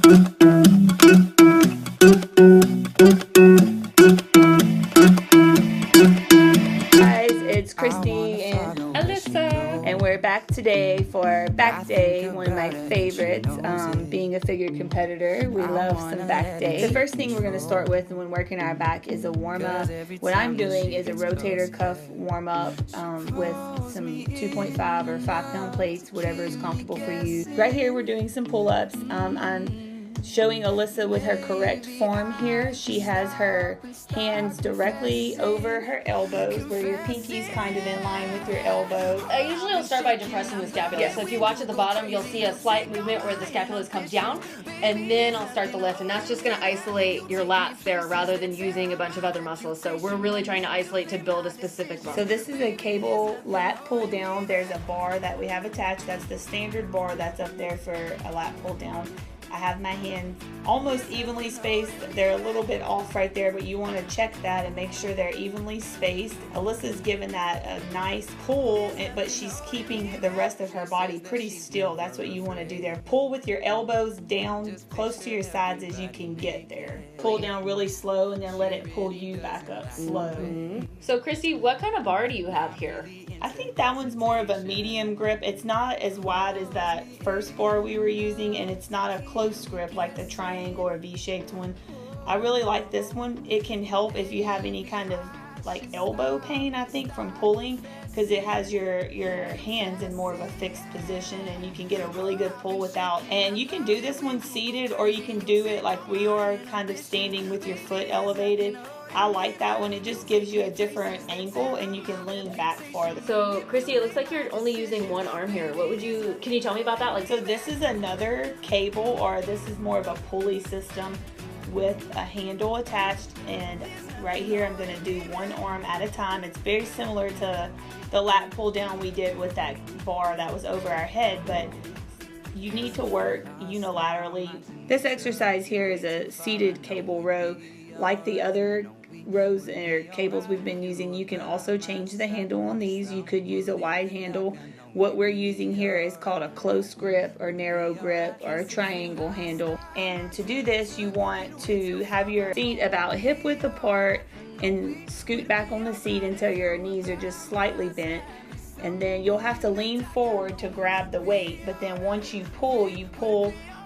It's Christy and Alyssa, and we're back today for back day, one of my favorites. Being a figure competitor, we love some back day. The first thing we're going to start with when working our back is a warm-up. What I'm doing is a rotator cuff warm-up with some 2.5 or 5-pound plates, whatever is comfortable for you. Right here we're doing some pull-ups. I'm showing Alyssa with her correct form here. She has her hands directly over her elbows, where your pinky's kind of in line with your elbow. I usually will start by depressing the scapula. Yes. So if you watch at the bottom, you'll see a slight movement where the scapulas come down, and then I'll start the lift, and that's just going to isolate your lats there rather than using a bunch of other muscles. So we're really trying to isolate to build a specific muscle. So this is a cable lat pull down. There's a bar that we have attached. That's the standard bar that's up there for a lat pull down. I have my hands almost evenly spaced. They're a little bit off right there, but you want to check that and make sure they're evenly spaced. Alyssa's given that a nice pull, but she's keeping the rest of her body pretty still. That's what you want to do there. Pull with your elbows down close to your sides as you can get there. Pull down really slow and then let it pull you back up slow. Mm-hmm. So Christy, what kind of bar do you have here? I think that one's more of a medium grip. It's not as wide as that first bar we were using, and it's not a close grip like the triangle or V-shaped one. I really like this one. It can help if you have any kind of like elbow pain, I think, from pulling, because it has your hands in more of a fixed position, and you can get a really good pull without. And you can do this one seated, or you can do it like we are, kind of standing with your foot elevated. I like that one. It just gives you a different angle, and you can lean back farther. So Christy, it looks like you're only using one arm here. Can you tell me about that? So this is another cable, or this is more of a pulley system with a handle attached, and right here I'm going to do one arm at a time. It's very similar to the lat pull down we did with that bar that was over our head, but you need to work unilaterally. This exercise here is a seated cable row. Like the other rows or cables we've been using, you can also change the handle on these. You could use a wide handle. What we're using here is called a close grip or narrow grip or a triangle handle. And to do this, you want to have your feet about hip width apart and scoot back on the seat until your knees are just slightly bent. And then you'll have to lean forward to grab the weight. But then once you pull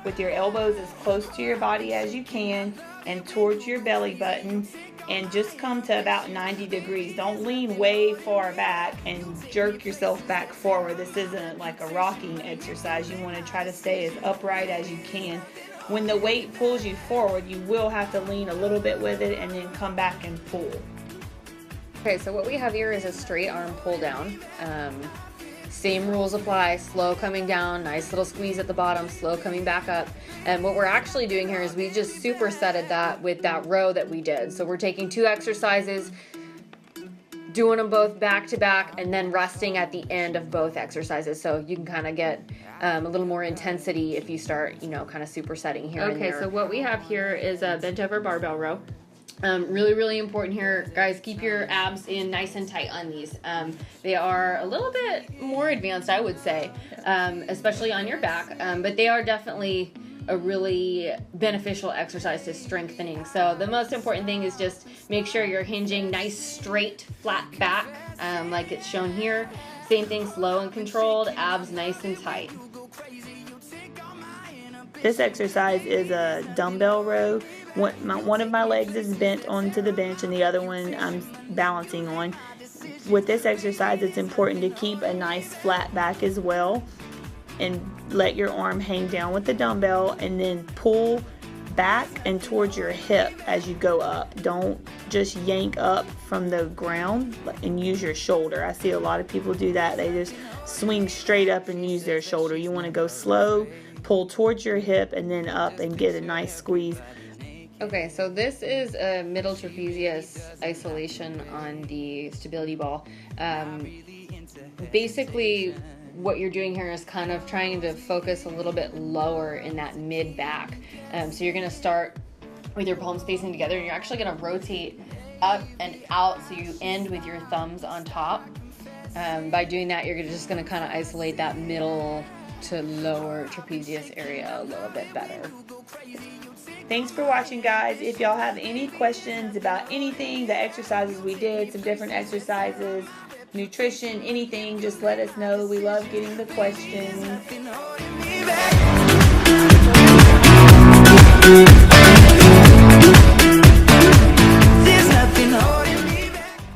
with your elbows as close to your body as you can and towards your belly button, and just come to about 90 degrees. Don't lean way far back and jerk yourself back forward. This isn't like a rocking exercise. You want to try to stay as upright as you can. When the weight pulls you forward, you will have to lean a little bit with it and then come back and pull. Okay, so what we have here is a straight arm pull down. Same rules apply, slow coming down, nice little squeeze at the bottom, slow coming back up. And what we're actually doing here is we just supersetted that with that row that we did. So we're taking 2 exercises, doing them both back to back, and then resting at the end of both exercises. So you can kind of get a little more intensity if you start, kind of supersetting here and there. Okay, so what we have here is a bent over barbell row. Really important here, guys. Keep your abs in nice and tight on these. They are a little bit more advanced, I would say, especially on your back, but they are definitely a really beneficial exercise to strengthening. So the most important thing is just make sure you're hinging nice, straight, flat back, like it's shown here. Same thing, slow and controlled, abs nice and tight. This exercise is a dumbbell row. One of my legs is bent onto the bench and the other one I'm balancing on. With this exercise, it's important to keep a nice flat back as well, and let your arm hang down with the dumbbell, and then pull back and towards your hip as you go up. Don't just yank up from the ground and use your shoulder. I see a lot of people do that. They just swing straight up and use their shoulder. You want to go slow, pull towards your hip, and then up and get a nice squeeze. Okay, so this is a middle trapezius isolation on the stability ball. Basically, what you're doing here is kind of trying to focus a little bit lower in that mid back. So you're going to start with your palms facing together, and you're actually going to rotate up and out so you end with your thumbs on top. By doing that, you're just going to kind of isolate that middle to lower trapezius area a little bit better. Thanks for watching, guys. If y'all have any questions about anything, the exercises we did, some different exercises, nutrition, anything, just let us know. We love getting the questions.